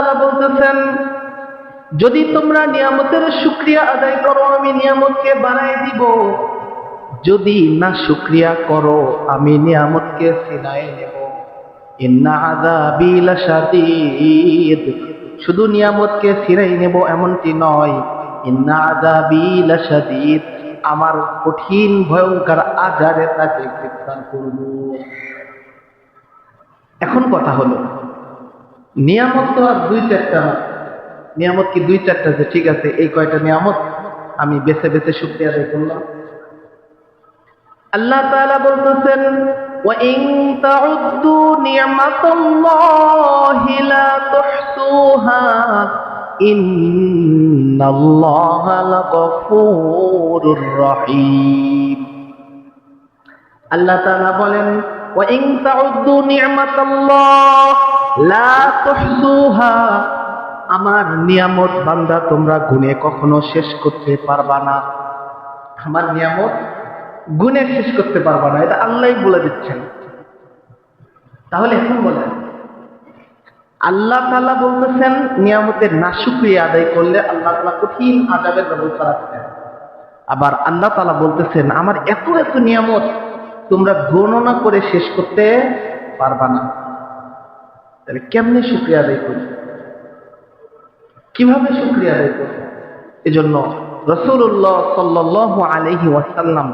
তাআলা বলতেছেন, যদি তোমরা নিয়ামতের শুকরিয়া আদায় করো আমি নিয়ামতকে বাড়াই দিব, যদি না শুকরিয়া করো আমি নিয়ামতকে ছিনাই নেব। ইন্না আযাবি লাশাদীদ, শুধু নিয়ামতকে ছিনাই নেব এমনটি নয়, ইন্না আযাবি লাশাদীদ, আমার কঠিন ভয়ঙ্কর আযাবে তাকে গ্রেফতার করব। এখন কথা হলো, নিয়ামত তো আর দুই চারটা না। নিয়ামত কি দুই চারটা যে ঠিক আছে এই কয়টা নিয়ামত আমি বেছে বেছে শুকরিয়া আদায় করলাম? আল্লাহ তাআলা বলতেছেন, ওয়া ইন তাউদ্দু নি'মাতাল্লাহি লা তুহসুহা ইন্নাল্লাহা লাগফুরুর রহিম। আল্লাহ তাআলা বলেন, ওয়া ইন তাউদ্দু নি'মাতাল্লাহ লা তুহসুহা, আমার নিয়ামত বান্দা তোমরা গুণে কখনো শেষ করতে পারবা না। আমার নিয়ামত গুণে শেষ করতে পারবা না, এটা আল্লাহই বলে দিচ্ছেন। তাহলে এখন বলেন, আল্লাহ তাআলা বলতেছেন নিয়ামতের নাশুকরিয়া আদায় করলে আল্লাহ তাআলা কঠিন আযাবের ব্যবস্থা রাখছেন। আবার আল্লাহ তাআলা বলতেছেন আমার এত এত নিয়ামত তোমরা গণনা করে শেষ করতে পারবা না। তাহলে কেমনে শুকরিয়া আদায় করবে, কিভাবে শুকরিয়া আদায় করবে? এজন্য রাসূলুল্লাহ সাল্লাল্লাহু আলাইহি ওয়াসাল্লাম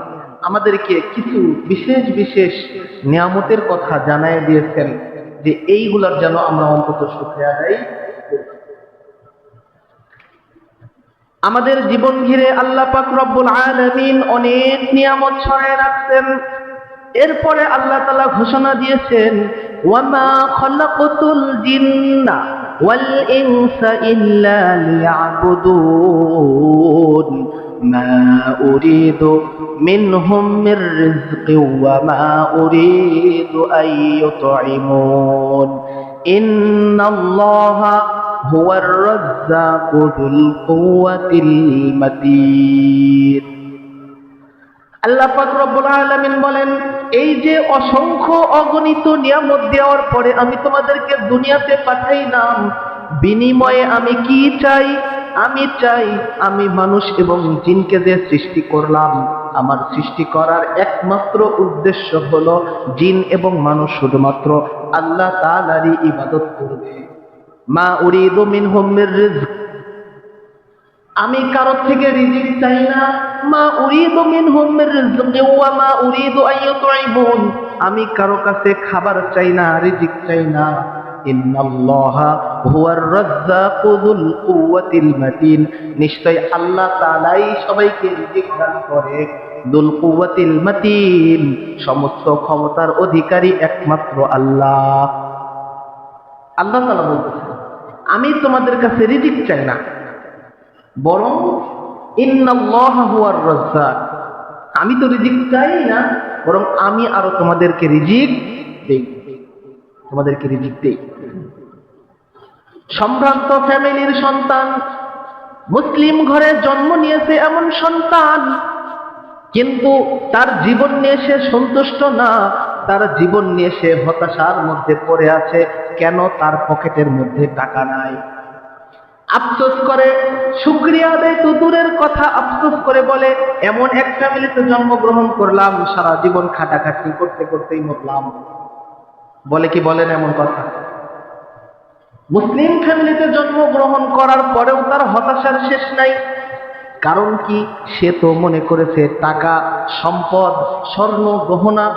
আমাদেরকে কিছু বিশেষ বিশেষ নিয়ামতের কথা জানায় দিয়েছেন, যে এইগুলার যেন আমরা অন্তত শুকরিয়া আদায় করি। আমাদের জীবন ঘিরে আল্লাহ পাক রব্বুল আলামিন অনেক নিয়ামত ছড়ায় রাখছেন। এরপরে আল্লাহ তাআলা ঘোষণা দিয়েছেন, ওয়ামা খালাকাতুল জিন্না ওয়াল ইনসা ইল্লা লিয়াবুদুন মা উরিদু মিনহুম মির রিজকিন ওয়া মা উরিদু আন ইউতঈমুন ইন্নাল্লাহা হুয়ার রাজ্জাকু যুল কুওয়াতিল মাতিন। আল্লাহ পাক রব্বুল আলামিন বলেন, এই যে অসংখ্য অগণিত নিয়ামত দেওয়ার পরে আমি তোমাদেরকে দুনিয়াতে পাঠাইলাম, বিনিময়ে আমি কি চাই? আমি চাই আমি মানুষ এবং জিনকে যে সৃষ্টি করলাম, আমার সৃষ্টি করার একমাত্র উদ্দেশ্য হলো জিন এবং মানুষ শুধুমাত্র আল্লাহ তাআলারই ইবাদত করবে। মা উরিদু মিনহুম মির রিজক, আমি কারো থেকে রিজিক চাই না। মা উরিদু মিনহুম মির রিজকি ওয়া মা উরিদু আন ইউতঈমুন, আমি কারো কাছে খাবার চাই না, রিজিক চাই না। ইন্নাল্লাহা হুয়ার রাজ্জাকু যুল কুওয়াতিল মাতিন, নিশ্চয় আল্লাহ তাআলাই সবাইকে রিজিক দান করে। যুল কুওয়াতিল মাতিন, সমস্ত ক্ষমতার অধিকারী একমাত্র আল্লাহ। আল্লাহ তাআলা বলতেছেন আমি তোমাদের কাছে রিজিক চাই না, বরং ইন্নাল্লাহা হুয়ার রাজ্জাক, আমি তো রিজিক চাই না, বরং আমি আরো তোমাদেরকে রিজিক দেই, তোমাদেরকে রিজিক দেই। সম্ভ্রান্ত ফ্যামিলির সন্তান, মুসলিম ঘরে জন্ম নিয়েছে এমন সন্তান, কিন্তু তার জীবন নিয়ে সে সন্তুষ্ট না, তার জীবন নিয়ে সে হতাশার মধ্যে পড়ে আছে। কেন? তার পকেটের মধ্যে টাকা নাই। আফসোস করে, শুকরিয়া আদায় তো দূরের কথা, আফসোস করে বলে এমন এক ফ্যামিলিতে জন্মগ্রহণ করলাম, সারা জীবন খাটাখাটি করতে করতেই মরলাম। বলে কি বলেন এমন কথা? মুসলিম ফ্যামিলিতে জন্মগ্রহণ করার পরেও তার হতাশার শেষ নাই। কারণ কি? সে তো মনে করেছে টাকা, সম্পদ, স্বর্ণ গহনা,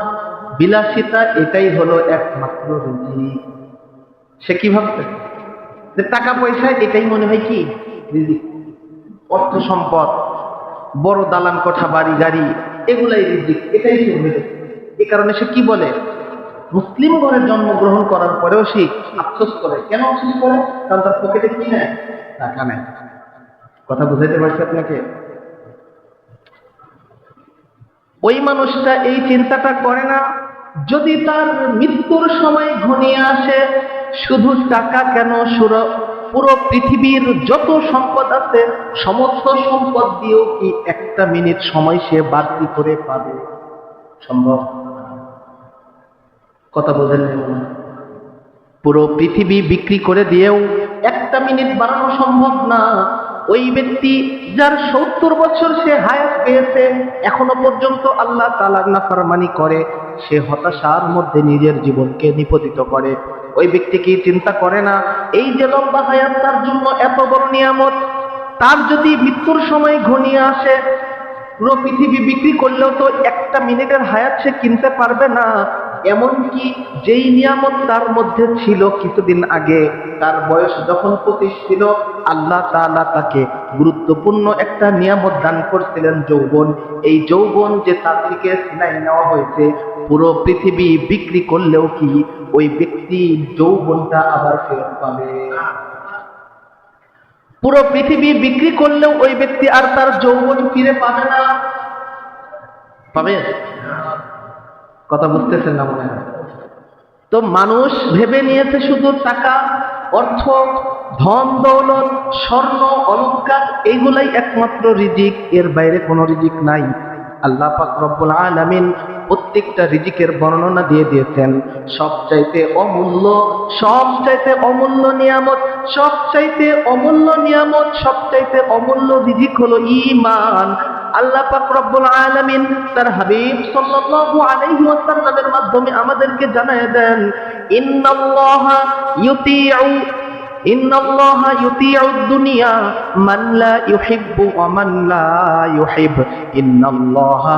বিলাসিতা এটাই হলো একমাত্র রিজিক। সে কি ভাবছে? যে টাকা পয়সা এটাই মনে হয় কি রিজিক, অর্থ সম্পদ, বড় দালান কোঠা, বাড়ি গাড়ি, এগুলাই রিজিক, এটাই সে ভেবে। এই কারণে সে কি বলে, মুসলিম ঘরে জন্মগ্রহণ করার পরেও সে আফসোস করে। কেন আফসোস করে? কারণ তার পকেটে কি নেয়? টাকা নেয়। কথা বুঝাইতে পারছি আপনাকে? ওই মানুষটা এই চিন্তাটা করে না, যদি তার মৃত্যুর সময় ঘনিয়ে আসে, শুধু টাকা কেন, পুরো পৃথিবীর যত সম্পদ আছে সমস্ত সম্পদ দিয়েও কি একটা মিনিট সময় সে বাড়তি করে পাবে? সম্ভব? কথা বোঝেন? পুরো পৃথিবী বিক্রি করে দিয়েও একটা মিনিট বাড়ানো সম্ভব না। ওই ব্যক্তি যার 70 বছর সে হায়াত পেয়েছে, এখনো পর্যন্ত আল্লাহ তাআলার নাফরমানি করে, সে হতাশার মধ্যে নিজের জীবনকে নিপতিত করে। ওই ব্যক্তি কি চিন্তা করে না এই যে লম্বা হায়াত তার জন্য এত বড় নিয়ামত, তার যদি মৃত্যুর সময় ঘনিয়ে আসে, পুরো পৃথিবী বিক্রি করলেও তো একটা মিনিটের হায়াত সে কিনতে পারবে না। এমনকি যেই নিয়ামত তার মধ্যে ছিল কিছুদিন আগে, তার বয়স যখন 25 ছিল, আল্লাহ তাআলা তাকে গুরুত্বপূর্ণ একটা নিয়ামত দান করছিলেন, যৌবন। এই যৌবন যে তার থেকে ছিনাই নেওয়া হয়েছে, পুরো পৃথিবী বিক্রি করলেও কি ওই ব্যক্তি যৌবনটা আবার ফেরত পাবে? পুরো পৃথিবী বিক্রি করলেও ওই ব্যক্তি আর তার যৌবন ফিরে পাবে না। পাবে? কথা বুঝতেছেন না মনে হয়? তো মানুষ ভেবে নিয়েছে শুধু টাকা, অর্থ, ধন দৌলত, স্বর্ণ, অলংকার এইগুলাই একমাত্র রিজিক, এর বাইরে কোনো রিজিক নাই। আল্লাহ পাক রব্বুল আলামিন প্রত্যেকটা রিজিকের বর্ণনা দিয়ে দিয়েছেন। সবচাইতে অমূল্য, সবচাইতে অমূল্য নিয়ামত, সবচাইতে অমূল্য নিয়ামত, সবচাইতে অমূল্য রিজিক হলো ঈমান। আল্লাহ পাক রব্বুল আলামিন তার হাবিব সাল্লাল্লাহু আলাইহি ওয়াসাল্লামের মাধ্যমে আমাদেরকে জানায় দেন, ইন্নাল্লাহা ইউতিউদ দুনিয়া মান লা ইউহিব্বু ওয়া মান লা ইউহিব, ইন্নাল্লাহা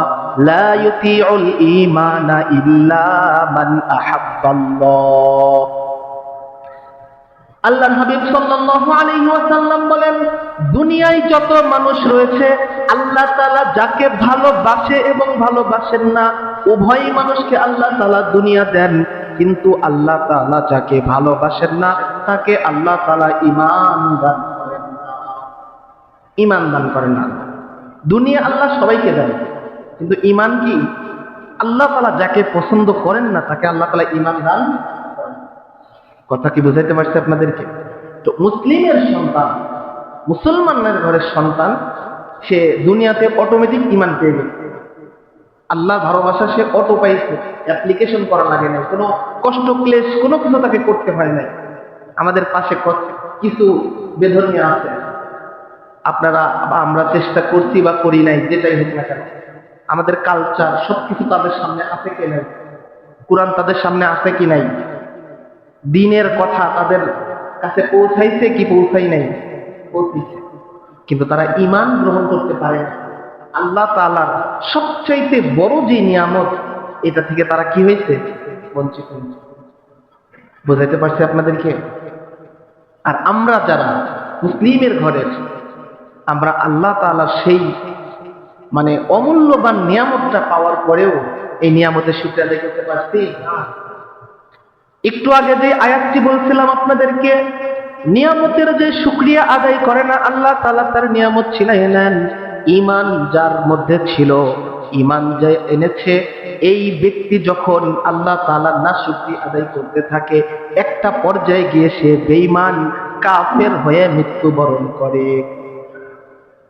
লা ইউতিউল ঈমানা ইল্লা মান আহাব্বাল্লাহ। আল্লাহর হাবিব সাল্লাল্লাহু আলাইহি ওয়াসাল্লাম বলেন, দুনিয়ায় যত মানুষ রয়েছে, আল্লাহ তাআলা যাকে ভালোবাসে এবং ভালোবাসেন না, উভয় মানুষকে আল্লাহ তাআলা দুনিয়া দেন, কিন্তু আল্লাহ তাআলা যাকে ভালোবাসেন না তাকে আল্লাহ তাআলা ঈমান দান করেন না। ঈমান দান করেন না। দুনিয়া আল্লাহ সবাইকে দেন, কিন্তু ঈমান কি? আল্লাহ তাআলা যাকে পছন্দ করেন না তাকে আল্লাহ তাআলা ঈমান দান করেন। কথা কি বুঝাইতে পারছি আপনাদেরকে? তো মুসলিমের সন্তান, মুসলমানের ঘরের সন্তান, সে দুনিয়াতে অটোমেটিক ঈমান পেয়ে গেছে। আল্লাহ ভালোবাসা সে অটো পাইছে, অ্যাপ্লিকেশন করা লাগে না, কোনো কষ্ট ক্লেশ কোনো কিছু তাকে করতে হয় নাই। আমাদের পাশে কিছু বেধর্মীয় আছে, আপনারা আমরা চেষ্টা করছি বা করি নাই, যেটাই হোক না কেন, আমাদের কালচার সবকিছু তাদের সামনে আছে কি নাই, কোরআন তাদের সামনে আছে কি নাই, দিনের কথা তাদের কাছে পৌঁছাইছে কি পৌঁছাই নাই, পৌঁছেছে, কিন্তু তারা ঈমান গ্রহণ করতে পারে না। আল্লাহ তাআলার সবচাইতে বড় যে নিয়ামত, এটা থেকে তারা কি হয়েছে? বঞ্চিত হয়েছে। বুঝাইতে পারছি আপনাদেরকে? আর আমরা যারা মুসলিমের ঘরের, আমরা আল্লাহ তাআলার সেই মানে অমূল্যবান নিয়ামতটা পাওয়ার পরেও এই নিয়ামতের শুকরিয়া আদায় করতে পারছি? একটু আগে যে আয়াতটি বলছিলাম আপনাদেরকে, নিয়ামতের যে শুকরিয়া আদায় করে না, আল্লাহ তাআলা তার নিয়ামত ছিনাইয়ে নেন। ঈমান যার মধ্যে ছিল, ঈমান যে এনেছে, এই ব্যক্তি যখন আল্লাহ তাআলার নাশুকরি আদায় করতে থাকে, একটা পর্যায়ে গিয়ে সে বেঈমান কাফের হয়ে মৃত্যুবরণ করে।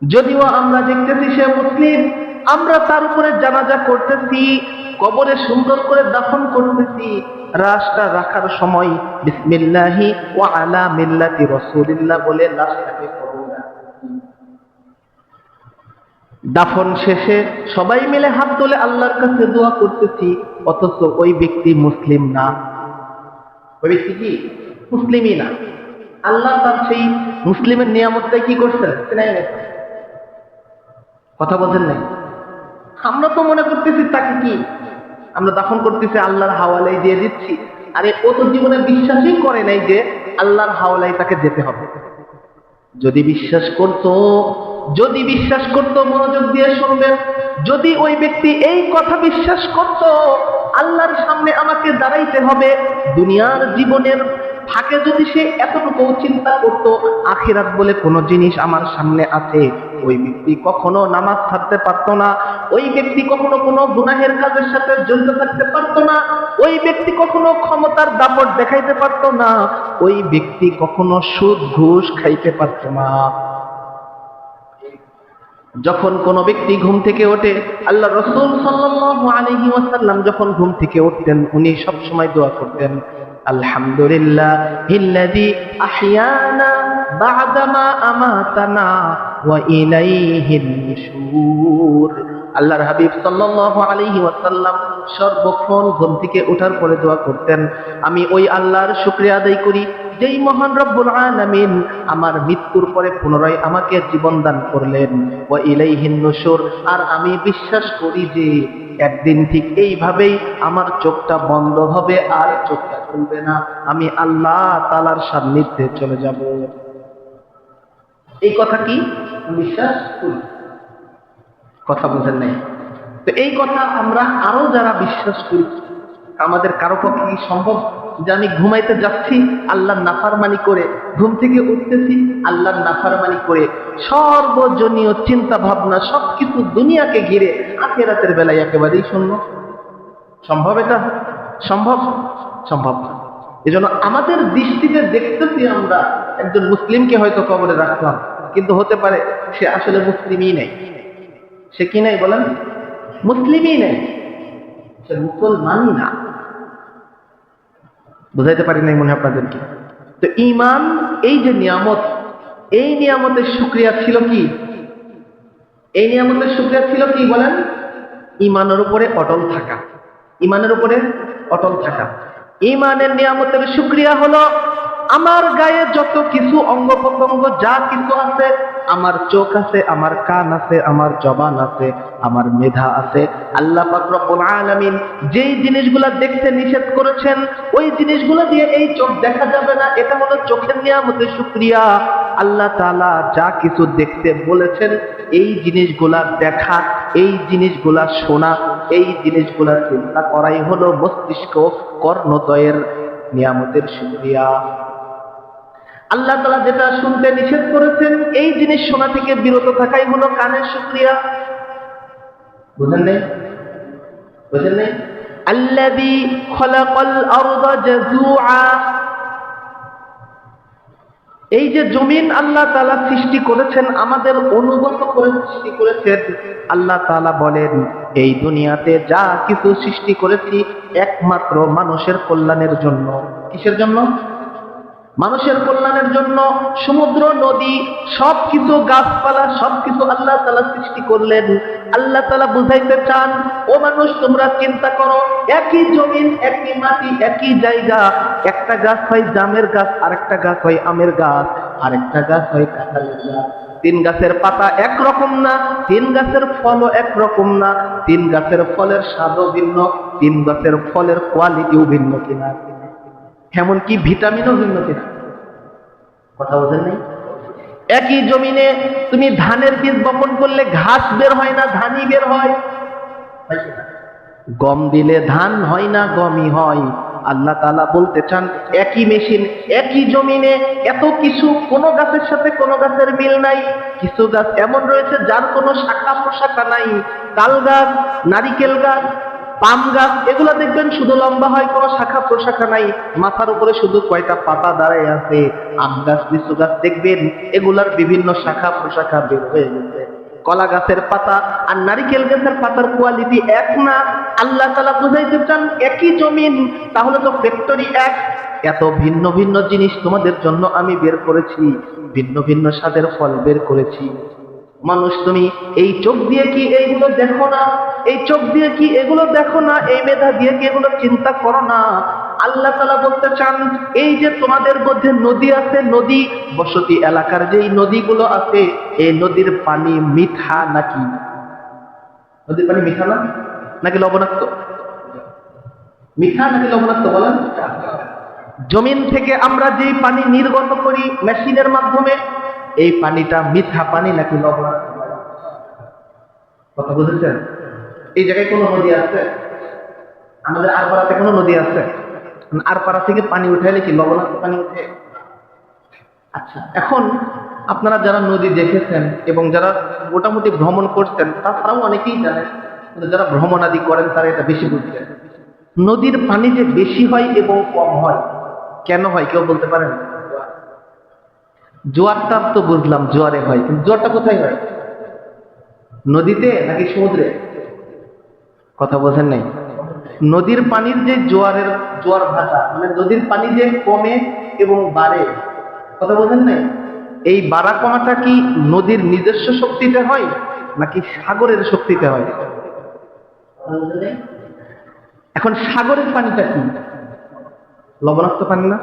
যদিও আমরা দেখতেছি সে মুসলিম, আমরা তার উপরে জানাজা করতেছি, কবরে সুন্দর করে দাফন করতেছি, লাশটা রাখার সময় বিসমিল্লাহি ওয়া আলা মিল্লাতি রাসূলিল্লাহ বলে লাশটাকে কবরে রাখছি। দাফন শেষে সবাই মিলে হাত তুলে আল্লাহর কাছে দোয়া করতেছি, অথচ ওই ব্যক্তি মুসলিম না। ওই ব্যক্তি কি? মুসলিমই না। আল্লাহ তার সেই মুসলিমের নিয়ামতটা কি করছেন? কথা বলছেন নাই? আমরা তো মনে করতেছি তাকে কি আমরা দাফন করতেছি, আল্লাহর হাওয়ালাই দিয়ে দিচ্ছি। আরে ও তো জীবনে বিশ্বাসই করে নাই যে আল্লাহর হাওয়ালাই তাকে যেতে হবে। যদি বিশ্বাস করত, মনোযোগ দিয়ে শুনবেন, যদি ওই ব্যক্তি এই কথা বিশ্বাস করত, আল্লাহর সামনে আমাকে দাঁড়াইতে হবে, দুনিয়ার জীবনের ফাঁকে যদি সে এতটুকু চিন্তা করত আখিরাত বলে কোনো জিনিস আমার সামনে আছে, ওই ব্যক্তি কখনো নামাজ ছাড়তে পারতো না, ওই ব্যক্তি কখনো কোনো গুনাহের কাজের সাথে জড়িত থাকতে পারতো না, ওই ব্যক্তি কখনো ক্ষমতার দাপট দেখাইতে পারতো না, ওই ব্যক্তি কখনো সুদ ঘুষ খাইতে পারতো না। যখন কোন ব্যক্তি ঘুম থেকে ওঠে, আল্লাহ রাসূল সাল্লাল্লাহু আলাইহি ওয়াসাল্লাম যখন ঘুম থেকে উঠতেন, উনি সব সময় দোয়া করতেন, আলহামদুলিল্লাহিল্লাযী আহইয়ানা বা'দামা আমাতানা ওয়া ইলাইহিন নুশুর। আল্লাহর হাবিব সাল্লাল্লাহু আলাইহি ওয়াসাল্লাম সর্বক্ষণ ঘুম থেকে ওঠার পরে দোয়া করতেন, আমি ওই আল্লাহর শুকরিয়া আদায় করি যেই মহান রব্বুল আলামিন আমার মৃত্যুর পরে পুনরায় আমাকে জীবন দান করলেন, ওয়া ইলাইহিন নুশুর, আর আমি বিশ্বাস করি যে একদিন ঠিক এইভাবেই আমার চোখটা বন্ধ হবে আর চোখটা খুলবে না, আমি আল্লাহ তাআলার সান্নিধ্যে চলে যাব। এই কথা কি বিশ্বাস করি? কথা বুঝেন নাই? তো এই কথা আমরা আরো যারা বিশ্বাস করি, আমাদের কারো পক্ষে কি সম্ভব যে আমি ঘুমাইতে যাচ্ছি আল্লাহর নাফরমানি করে, ঘুম থেকে উঠতেছি আল্লাহর নাফরমানি করে, সর্বজনীয় চিন্তা ভাবনা সবকিছু দুনিয়াকে ঘিরে আখিরাতের বেলায় একেবারেই শূন্য? সম্ভব? এটা সম্ভব? সম্ভব না। এজন্য আমাদের দৃষ্টিতে দেখতেছি আমরা একজন মুসলিমকে হয়তো কবরে রাখলাম, কিন্তু হতে পারে সে আসলে মুসলিমই নেই। সে কি নাই বলেন? মুসলিমই নেই, সে মুসলমানই না। বুঝাইতে পারি নাই মনে হয় আপনাদেরকে? তো ঈমান এই যে নিয়ামত, এই নিয়ামতের শুকরিয়া ছিল কি? এই নিয়ামতের শুকরিয়া ছিল কি বলেন? ঈমানের উপরে অটল থাকা। ঈমানের উপরে অটল থাকা। ঈমানের নিয়ামতের শুকরিয়া হলো আমার গায়ে যত কিছু অঙ্গ প্রত্যঙ্গ যা কিছু আছে, আমার চোখ আছে, আমার কান আছে, আমার জবান আছে, আমার মেধা আছে, আল্লাহ পাক রব্বুল আলামিন যেই জিনিসগুলা দেখতে নিষেধ করেছেন ওই জিনিসগুলো দিয়ে এই চোখ দেখা যাবে না, এটা হলো চোখের নিয়ামতের শুকরিয়া। আল্লাহ তাআলা যা কিছু দেখতে বলেছেন এই জিনিসগুলা দেখা, এই জিনিসগুলা শোনা, এই জিনিসগুলা চিন্তা করাই হলো মস্তিষ্ক কর্ণদ্বয়ের নিয়ামতের শুকরিয়া। আল্লাহ তাআলা যেটা শুনতে নিষেধ করেছেন এই জিনিস শোনা থেকে বিরত থাকাই হলো কানের শুকরিয়া। বুঝেন নাই? বুঝেন নাই? আল্লাযী খালাকাল আরদা জাযুআ, এই যে জমিন আল্লাহ তাআলা সৃষ্টি করেছেন, আমাদের অনুগত করে সৃষ্টি করেছেন। আল্লাহ তাআলা বলেন এই দুনিয়াতে যা কিছু সৃষ্টি করেছি একমাত্র মানুষের কল্যাণের জন্য। কিসের জন্য? মানুষের কল্যাণের জন্য। সমুদ্র, নদী, সবকিছু, গাছপালা, সবকিছু আল্লাহ তাআলা সৃষ্টি করলেন। আল্লাহ তাআলা বুঝাইতে চান, ও মানুষ তোমরা চিন্তা করো, একই জমিন, একই মাটি, একই জায়গা, একটা গাছ হয় জামের গাছ, আরেকটা গাছ হয় আমের গাছ, আরেকটা গাছ হয় কাঁঠালের গাছ। তিন গাছের পাতা একরকম না, তিন গাছের ফলও একরকম না, তিন গাছের ফলের স্বাদও ভিন্ন, তিন গাছের ফলের কোয়ালিটিও ভিন্ন কিনা, এমনকি ভিটামিনও ভিন্ন কিনা। কথা বোঝেন নাই? একই জমিনে তুমি ধানের বীজ বপন করলে ঘাস বের হয় না, ধানই বের হয়। গম দিলে ধান হয় না, গমই হয়। আল্লাহ তাআলা বলতে চান একই মেশিন, একই জমিনে এত কিছু, কোনো গাছের সাথে কোনো গাছের মিল নাই। কিছু গাছ এমন রয়েছে যার কোনো শাখা প্রশাখা নাই। তাল গাছ, নারিকেল গাছ, পাম গাছ, এগুলো দেখবেন শুধু লম্বা হয়, কোনো শাখা প্রশাখা নাই, মাথার উপরে শুধু কয়টা পাতা দাঁড়ায় আছে। আম গাছ, লিচু গাছ দেখবেন এগুলার বিভিন্ন শাখা প্রশাখা বের হয়ে গেছে। কলা গাছের পাতা আর নারিকেল গাছের পাতার কোয়ালিটি এক না। আল্লাহ তাআলা বুঝাইতে চান একই জমিন, তাহলে তো ফ্যাক্টরি এক। এত ভিন্ন ভিন্ন জিনিস তোমাদের জন্য আমি বের করেছি, ভিন্ন ভিন্ন স্বাদের ফল বের করেছি। মানুষ তুমি এই চোখ দিয়ে কি এইগুলো দেখো না? এই চোখ দিয়ে কি এগুলো দেখো না? এই মেধা দিয়ে কি এগুলো চিন্তা করো না? আল্লাহ তাআলা বলতে চান এই যে তোমাদের মধ্যে নদী আছে, নদী, বসতি এলাকার যেই নদীগুলো আছে, এই নদীর পানি মিঠা নাকি? নদীর পানি মিঠা না নাকি লবণাক্ত? মিঠা নাকি লবণাক্ত বলেন? জমিন থেকে আমরা যেই পানি নির্গত করি মেশিনের মাধ্যমে, এই পানিটা মিঠা পানি নাকি লবণাক্ত? কথা বুঝেছেন? এই জায়গায় কোনো নদী আছে? আমাদের আরপাড়াতে কোনো নদী আছে? আরপাড়া থেকে পানি উঠাইলে কি লবণাক্ত পানি উঠে? আচ্ছা, এখন আপনারা যারা নদী দেখেছেন এবং যারা মোটামুটি ভ্রমণ করছেন, তাছাড়াও অনেকেই জানেন, কিন্তু যারা ভ্রমণ আদি করেন তারা এটা বেশি বুঝছেন। নদীর পানি যে বেশি হয় এবং কম হয়, কেন হয় কেউ বলতে পারেন? জোয়ারটা তো বুঝলাম জোয়ারে হয়, কিন্তু জোয়ারটা কোথায় হয়? নদীতে নাকি সমুদ্রে? কথা বোঝেন নাই? নদীর পানির যে জোয়ার ভাটা, মানে নদীর পানি যে কমে এবং বাড়ে, কথা বোঝেন নাই? এই বাড়া কমাটা কি নদীর নিজস্ব শক্তিতে হয় নাকি সাগরের শক্তিতে হয়? এখন সাগরের পানিটা কি? লবণাক্ত পানি না?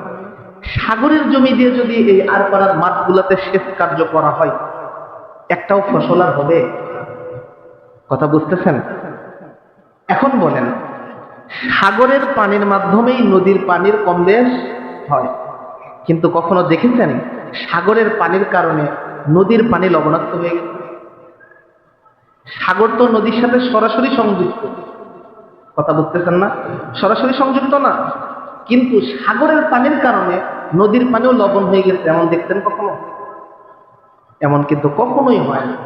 সাগরের জমি দিয়ে যদি এই আরপাড়ার মাঠগুলোতে সেচ কার্য করা হয়, একটাও ফসল আর হবে? কথা বুঝতেছেন? এখন বলেন, সাগরের পানির মাধ্যমেই নদীর পানির কম বেশ হয়, কিন্তু কখনো দেখেছেন সাগরের পানির কারণে নদীর পানি লবণাক্ত হয়ে গেছে? সাগর তো নদীর সাথে সরাসরি সংযুক্ত, কথা বুঝতেছেন না? সরাসরি সংযুক্ত না, কিন্তু সাগরের পানির কারণে নদীর পানিও লবণ হয়ে গেছে, এমন দেখতেন কখনো? এমন কিন্তু কখনোই হয় না।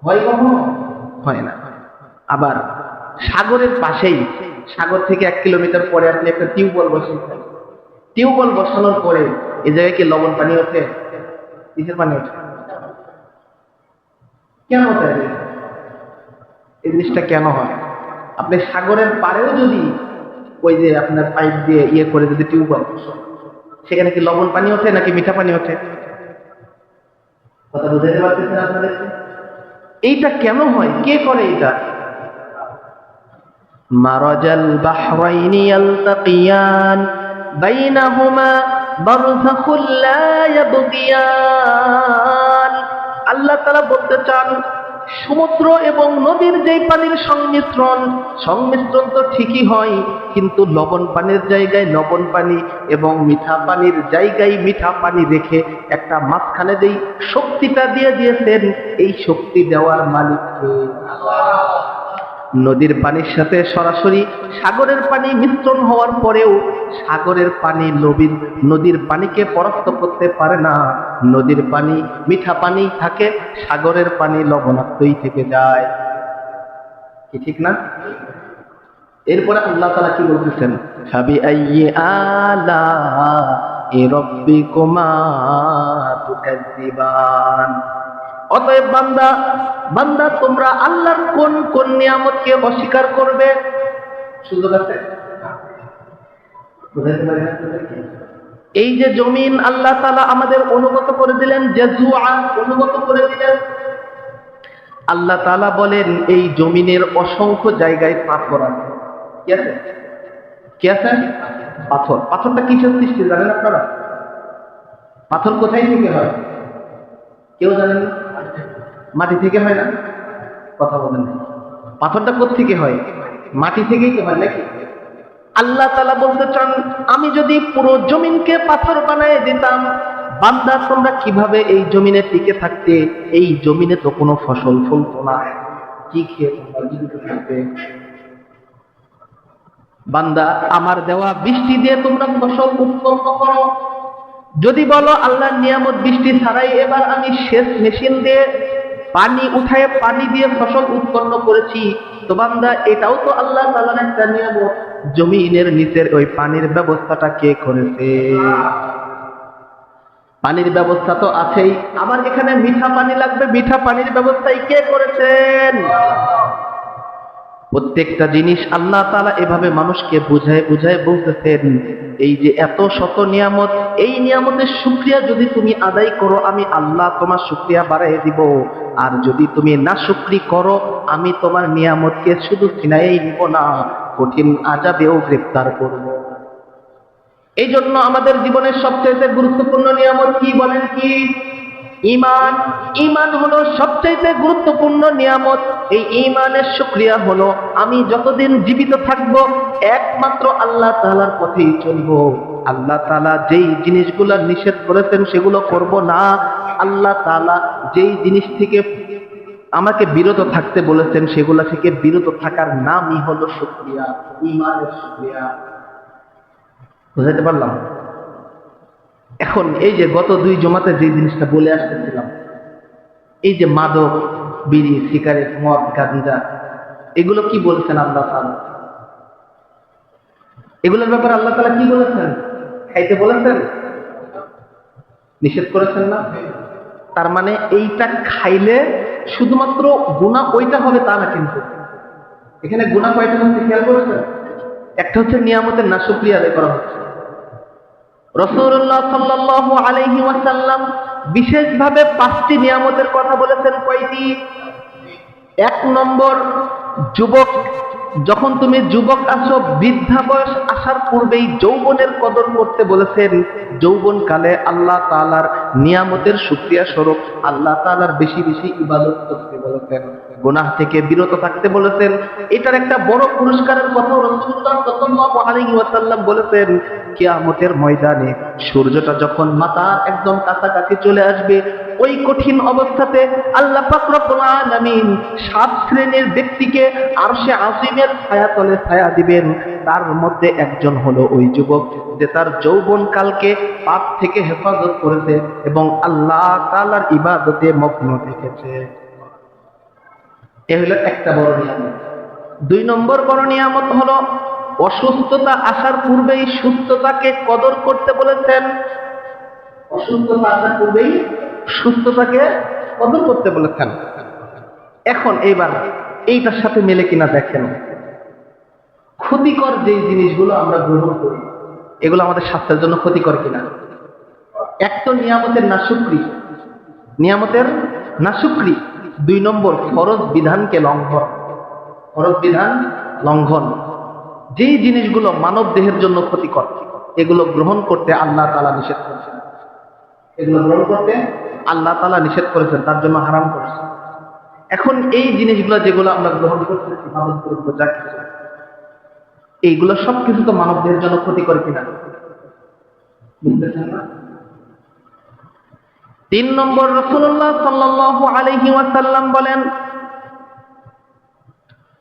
হয় কখনো? হয় না। আবার সাগরের পাশেই, সাগর থেকে 1 কিলোমিটার পরে আপনি একটা টিউবওয়েল বসিয়েছেন, টিউবওয়েল বসানোর পরে এই জায়গায় কি লবণ পানি ওঠে? কিসের পানি ওঠে? কেন ওঠে? এই জিনিসটা কেন হয়? আপনি সাগরের পাড়েও যদি ওই যে আপনার পাইপ দিয়ে ইয়ে করে যদি টিউবওয়েল, সেখানে কি লবণ পানি ওঠে নাকি মিঠা পানি ওঠে? কথা বুঝাতে পারতেছেন আপনাদেরকে? এইটা কেন হয়? কে করে এটা? মারাজাল বাহরাইনি ইয়ালতাকিয়ান বাইনাহুমা বারযাখুল লা ইয়াবগিয়ান। আল্লাহ তাআলা বলতে চান, সমুদ্র এবং নদীর যেই পানির সংমিশ্রণ তো ঠিকই হয়, কিন্তু লবণ পানির জায়গায় লবণ পানি এবং মিঠা পানির জায়গায় মিঠা পানি রেখে একটা মাঝখানে যেই শক্তিটা দিয়ে দিয়েছেন, এই শক্তি দেওয়ার মালিক কে? নদীর পানির সাথে সরাসরি সাগরের পানি মিশ্রণ হওয়ার পরেও সাগরের পানি নদীর পানিকে পরাস্ত করতে পারে না। নদীর পানি মিঠা পানি থাকে, সাগরের পানি লবণাক্তই থেকে যায়। কি ঠিক না? এরপরে আল্লাহ তাআলা কি বলতেছেন? ফাবিআইয়ি আলা'i রাব্বিকুমা তুকাজ্জিবান। অতএব বান্দা তোমরা আল্লাহর কোন কোন নিয়ামতকে অস্বীকার করবে? সুযোগ আছে? এই যে জমিন আল্লাহ তাআলা আমাদের অনুগত করে দিলেন, অনুগত করে দিলেন। আল্লাহ তাআলা বলেন এই জমিনের অসংখ্য জায়গায় পাথর আছে। কি আছে? কি আছে? পাথর। পাথরটা কিসের সৃষ্টি জানেন আপনারা? পাথর কোথায় থেকে হয়? কেউ জানেন? মাটি থেকে হয় না? কথা বলেন। পাথরটা কোত্থেকে হয়? মাটি থেকেই তো হয় নাকি? আল্লাহ তাআলা বলতে চান, আমি যদি পুরো জমিনকে পাথর বানায় দিতাম, বান্দা তোমরা কিভাবে এই জমিনে টিকে থাকতে? এই জমিনে তো কোনো ফসল ফলতো না, কি খেয়ে তোমরা জীবিত থাকবে? বান্দা আমার দেওয়া বৃষ্টি দিয়ে তোমরা ফসল উৎপন্ন করো। যদি বলো আল্লাহর নিয়ামত বৃষ্টি ছাড়াই এবার আমি সেচ মেশিন দিয়ে পানি উঠায় পানি দিয়ে ফসল উৎপন্ন করেছি, তো বান্দা এটাও তো আল্লাহ তাআলার একটা নিয়ামত। জমিনের নিচের ওই পানির ব্যবস্থাটা কে করেছে? পানির ব্যবস্থা তো আছেই, আবার এখানে মিঠা পানি লাগবে, মিঠা পানির ব্যবস্থাই কে করেছেন? প্রত্যেকটা জিনিস আল্লাহ তাআলা এভাবে মানুষকে বুঝায় বুঝায় বলতেছেন, এই যে এত শত নিয়ামত, এই নিয়ামতের শুকরিয়া যদি তুমি আদায় করো, আমি আল্লাহ তোমার শুকরিয়া বাড়াই দিব। আর যদি তুমি নাশুকরি করো, আমি তোমার নিয়ামতকে শুধু ছিনাইই নিব না, কঠিন আযাবেও গ্রেফতার করব। এই জন্য আমাদের জীবনের সবচেয়ে গুরুত্বপূর্ণ নিয়ামত কি বলেন? কি? ঈমান। ঈমান হলো সবচেয়ে গুরুত্বপূর্ণ নিয়ামত। এই ঈমানের শুকরিয়া হলো আমি যতদিন জীবিত থাকব একমাত্র আল্লাহ তাআলার পথেই চলব। আল্লাহ তাআলা যেই জিনিসগুলো নিষেধ করেছেন সেগুলো করব না। আল্লাহ তাআলা যেই জিনিস থেকে আমাকে বিরত থাকতে বলেছেন সেগুলো থেকে বিরত থাকার নামই হলো শুকরিয়া, ঈমানের শুকরিয়া। বুঝাতে পারলাম? এখন এই যে গত 2 জুমাতে যে জিনিসটা বলে আসতেছিলাম, এই যে মাদক, বিড়ি, সিগারেট, মদ, গাঁজা, এগুলো কি বলেছেন আল্লাহ তাআলা? এগুলোর ব্যাপারে আল্লাহ তাআলা কি বলেছেন? খাইতে বলেছেন? নিষেধ করেছেন না? তার মানে এইটা খাইলে শুধুমাত্র গুনাহ ওইটা হবে তা না, কিন্তু এখানে গুনাহ কয়টা হচ্ছে খেয়াল করেছেন? একটা হচ্ছে নিয়ামতের নাশুকরিয়া আদায় করা হচ্ছে। রাসূলুল্লাহ সাল্লাল্লাহু আলাইহি ওয়াসাল্লাম বিশেষভাবে 5টি নিয়ামতের কথা বলেছেন। কয়টি? 1 নম্বর, যুবক, যখন তুমি যুবক আছো, বৃদ্ধা বয়স আসার পূর্বেই যৌবনের কদর করতে বলেছেন। যৌবন কালে আল্লাহ তাআলার নিয়ামতের শুকরিয়া স্বরূপ আল্লাহ তাআলার বেশি বেশি ইবাদত করতে বলেছেন, গুনাহ থেকে বিরত থাকতে বলেছেন। এটার একটা বড় পুরস্কারের কথা রাসূলুল্লাহ সাল্লাল্লাহু আলাইহি ওয়াসাল্লাম বলেছেন। কিয়ামতের ময়দানে সূর্যটা যখন মাথার একদম কাছাকাছি চলে আসবে, ওই কঠিন অবস্থাতে আল্লাহ পাক রব্বুল আলামিন 7 শ্রেণীর ব্যক্তিকে আরশে আজিমের ছায়াতলে ছায়া দিবেন। তার মধ্যে একজন হলো ওই যুবক যে তার যৌবন কালকে পাপ থেকে হেফাজত করেছে এবং আল্লাহ তাআলার ইবাদতে মগ্ন থেকেছে। এ হলো একটা বড় নিয়ামত। 2 নম্বর বড় নিয়ামত হলো অসুস্থতা আসার পূর্বেই সুস্থতাকে কদর করতে বলেছেন। অসুস্থতা আসার পূর্বেই সুস্থতাকে কদর করতে বলেছেন। এখন এইবার এইটার সাথে মেলে কিনা দেখেন, ক্ষতিকর যে জিনিসগুলো আমরা গ্রহণ করি এগুলো আমাদের স্বাস্থ্যের জন্য ক্ষতিকর কিনা। এক তো নিয়ামতের নাশুকরি, নিয়ামতের নাশুকরি। 2 নম্বর, ফরজ বিধানকে লঙ্ঘন, ফরজ বিধান লঙ্ঘন। যেই জিনিসগুলো মানব দেহের জন্য ক্ষতিকর এগুলো গ্রহণ করতে আল্লাহ তাআলা নিষেধ করেছেন, এগুলো গ্রহণ করতে আল্লাহ তাআলা নিষেধ করেছেন, তার জন্য হারাম করেছেন। এখন এই জিনিসগুলো যেগুলো আমরা গ্রহণ করতেছি, মানব দ্রব্য যা কিছু, এইগুলো সবকিছু তো মানব দেহের জন্য ক্ষতিকর কিনা, বুঝতেছেন না? 3 নম্বর, রাসূলুল্লাহ সাল্লাল্লাহু আলাইহি ওয়াসাল্লাম বলেন,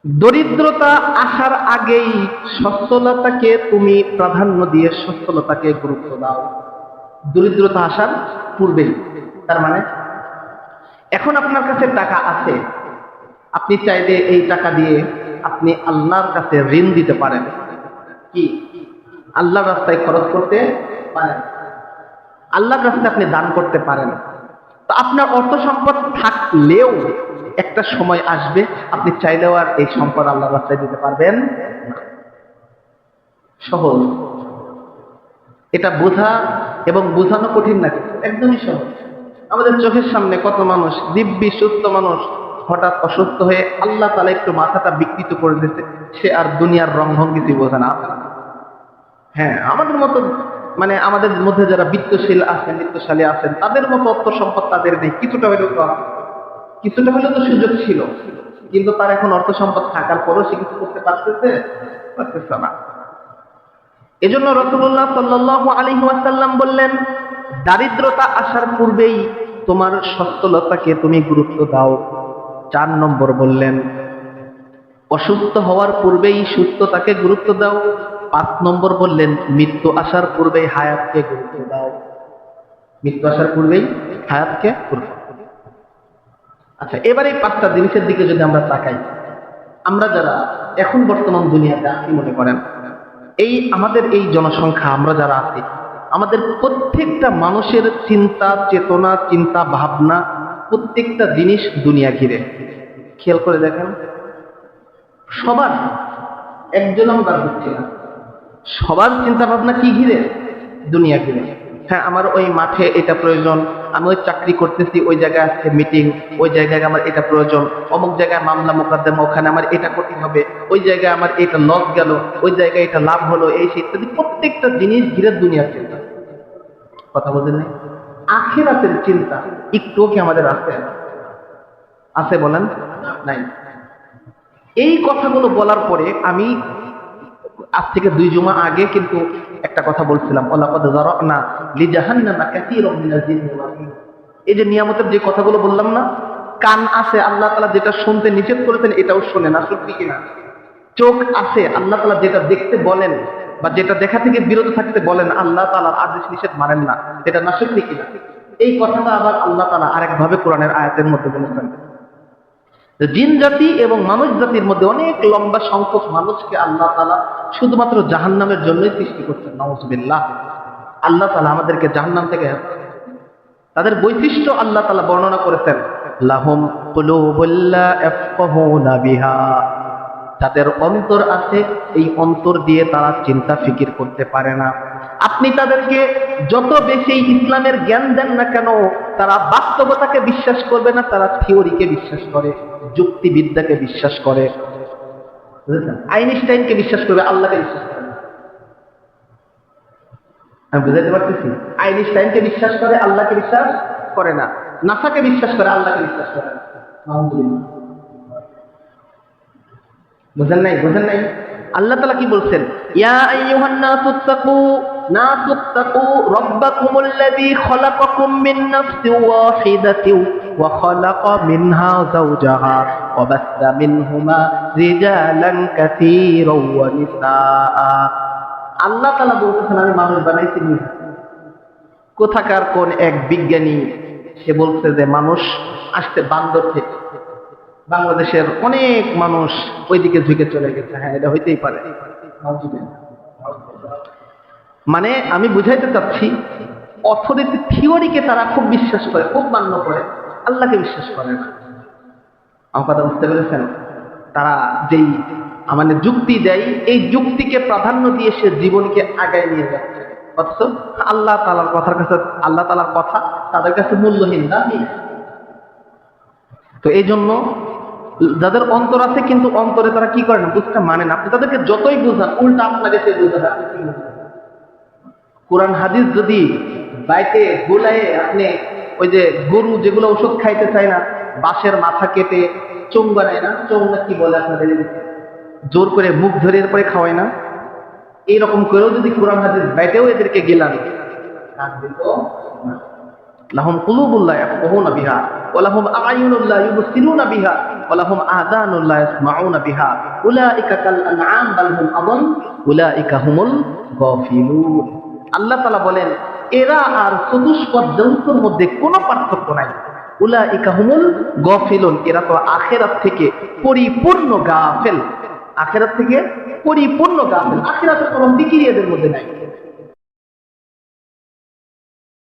দরিদ্রতা আসার আগেই সচ্ছলতাকে তুমি প্রাধান্য দিয়ে সচ্ছলতাকে গুরুত্ব দাও। দরিদ্রতা আসার পূর্বেই, তার মানে এখন আপনার কাছে টাকা আছে, আপনি চাইলে এই টাকা দিয়ে আপনি আল্লাহর কাছে ঋণ দিতে পারেন, কি আল্লাহর রাস্তায় খরচ করতে পারেন, আল্লাহর রাস্তায় আপনি দান করতে পারেন। তো আপনার অর্থ সম্পদ থাকলেও একটা সময় আসবে আপনি চাইলেও আর এই সম্পদ আল্লাহর রাস্তায় দিতে পারবেন না। সহজ, এটা বোঝা এবং বোঝানো কঠিন না, কিন্তু একদমই সহজ। আমাদের চোখের সামনে কত মানুষ, দিব্যি সুস্থ মানুষ, হঠাৎ অসুস্থ হয়ে আল্লাহ তাআলা একটু মাথাটা বিকৃত করে দিতে, সে আর দুনিয়ার রংভঙ্গি কিছুই বোঝে না। হ্যাঁ, আমাদের মতো মানে আমাদের মধ্যে যারা বিত্তশীল আছেন, বিত্তশালী আছেন, তাদের মতো অর্থ সম্পদ তাদের নেই, কিছুটা হলেও তো আছে, কিছুটা হলেও তো সুযোগ ছিল, কিন্তু তার এখন অর্থ সম্পদ থাকার পরও সে কিছু করতে পারতেছে না। এজন্য রাসূলুল্লাহ সাল্লাল্লাহু আলাইহি ওয়াসাল্লাম বললেন, দারিদ্রতা আসার পূর্বেই তোমার সচ্ছলতাকে তুমি গুরুত্ব দাও। 4 নম্বর বললেন, অসুস্থ হওয়ার পূর্বেই সুস্থতাকে গুরুত্ব দাও। 5 নম্বর বললেন, মৃত্যু আসার পূর্বেই হায়াতকে গুরুত্ব দাও। মৃত্যু আসার পূর্বেই হায়াতকে গুরুত্ব দাও। আচ্ছা, এবার এই 5টা জিনিসের দিকে যদি আমরা তাকাই, আমরা যারা এখন বর্তমান দুনিয়াতে আছি, মনে করেন এই আমাদের এই জনসংখ্যা, আমরা যারা আছি, আমাদের প্রত্যেকটা মানুষের চিন্তা চেতনা, চিন্তা ভাবনা, প্রত্যেকটা জিনিস দুনিয়া ঘিরে। খেয়াল করে দেখেন, সবার, একজন আমরা হচ্ছে না, সবার চিন্তা ভাবনা কি ঘিরে? দুনিয়া ঘিরে। হ্যাঁ, আমার ওই মাঠে এটা প্রয়োজন, আমি ওই চাকরি করতেছি, ওই জায়গায় আছে মিটিং, ওই জায়গায় আমার এটা প্রয়োজন, অমুক জায়গায় মামলা মোকদ্দমা, ওখানে আমার এটা করতে হবে, ওই জায়গায় আমার এটা লস গেল, ওই জায়গায় এটা লাভ হলো, এই ইত্যাদি প্রত্যেকটা জিনিস ঘিরে দুনিয়ার চিন্তা। কথা বলছেন না? আখিরাতের চিন্তা একটুও কি আমাদের আছে? আছে বলেন? নাই। এই কথাগুলো বলার পরে আমি আজ থেকে 2 জুমা আগে কিন্তু একটা কথা বলছিলাম, ওয়ালাকাদ যারানা লিজাহান্নামা কাসীরাম মিনাল জিন্নি ওয়াল ইনস। এই যে নিয়ামতের যে কথাগুলো বললাম না, কান আছে, আল্লাহ তাআলা যেটা শুনতে নিষেধ করেছেন এটাও শোনে না, সত্যি কিনা? চোখ আছে, আল্লাহ তাআলা যেটা দেখতে বলেন বা যেটা দেখা থেকে বিরত থাকতে বলেন, আল্লাহ তাআলার আদেশ নিষেধ মানেন না, এটা না, সত্যি কিনা? এই কথাটা আবার আল্লাহ তাআলা আরেকভাবে কোরআনের আয়াতের মধ্যে বলেছেন। জিন জাতি এবং মানুষ জাতির মধ্যে অনেক লম্বা সংখ্যক মানুষকে আল্লাহ তাআলা শুধুমাত্র জাহান্নামের জন্যই সৃষ্টি করছেন। নাউযুবিল্লাহ। আল্লাহ তাআলা আমাদেরকে জাহান্নাম থেকে, তাদের বৈশিষ্ট্য আল্লাহ তাআলা বর্ণনা করেছেন, লাহুম কুলুবুল লা ইয়াফকাহুনা বিহা, যাদের অন্তর আছে এই অন্তর দিয়ে তারা চিন্তা ফিকির করতে পারে না। আপনি তাদেরকে যত বেশি ইসলামের জ্ঞান দেন না কেন, তারা বাস্তবতাকে বিশ্বাস করবে না, তারা থিওরিকে বিশ্বাস করে, যুক্তিবিদ্যাকে বিশ্বাস করে, আইনস্টাইনকে বিশ্বাস করবে, আল্লাহকে বিশ্বাস করে না। আমি বুঝাইতে পারতেছি? আইনস্টাইনকে বিশ্বাস করে, আল্লাহকে বিশ্বাস করে না। নাসাকে বিশ্বাস করে, আল্লাহকে বিশ্বাস করে না। বুঝেন নাই? বুঝেন নাই? আল্লাহ তাআলা কি বলছেন? ইয়া আইয়ুহান নাসুত্তাকু রাব্বাকুমুল্লাযী খালাকাকুম মিন নাফসিন ওয়াহিদাতিন ওয়া খালাকা মিনহা যাওজাহা ওয়া বাসসা মিনহুমা রিজালান কাসীরান ওয়া নিসাআ। আল্লাহ তাআলা বলতেছেন আমি মানুষ বানাইছি। কোথাকার কোন এক বিজ্ঞানী সে বলছে যে মানুষ আসছে বান্দর থেকে। বাংলাদেশের অনেক মানুষ ওইদিকে ঝুঁকে চলে গেছে। হ্যাঁ, এটা হইতেই পারে। মানে আমি বুঝাইতে চাচ্ছি, অথরিটি থিওরিকে তারা খুব বিশ্বাস করে, খুব মান্য করে, আল্লাহকে বিশ্বাস করে না। আমার কথা বুঝতে পেরেছেন? তারা যেই আমাদের যুক্তি দেয়, এই যুক্তিকে প্রাধান্য দিয়ে সে জীবনকে আগায় নিয়ে যাচ্ছে, অথচ আল্লাহ তাআলার কথার কাছে, আল্লাহ তাআলার কথা তাদের কাছে মূল্যহীন না। তো এই জন্য যাদের অন্তর আছে কিন্তু অন্তরে তারা কি করে না, বুঝতে মানে না। আপনি তাদেরকে যতই বুঝান, উল্টা আপনাকে সে বুঝাবে। কোরআন হাদিস যদি বাইতে গোলায় আপনি ওই যে গরু যেগুলো ওষুধ খাইতে চায় না, বাঁশের মাথা কেটে চোং বানায় না, চোং না কি বলে আপনাদের, জোর করে মুখ ধরে এরপরে খাওয়ায় না, এইরকম করেও যদি কোরআন হাদিস বাইতেও এদেরকে গেলাম, লাহুম কুলুবুন লা ইয়াফকাহুনা বিহা ওয়া লাহুম আ'য়ুনুন লা ইউবসিরুনা বিহা ওয়া লাহুম আযানুন লা ইয়াসমাউনা বিহা উলাইকা কাল আনআম বাল হুম আযাল উলাইকা হুমুল গাফিলুন। আল্লাহ তাআলা বলেন এরা আর চতুষ্পদ জন্তুর মধ্যে কোনো পার্থক্য নাই। উলাইকা হুমুল গাফিলুন, এরা তো আখিরাত থেকে পরিপূর্ণ গাফেল। আখিরাত থেকে পরিপূর্ণ গাফেল। আখিরাতের কোনো ফিকির এদের মধ্যে নাই।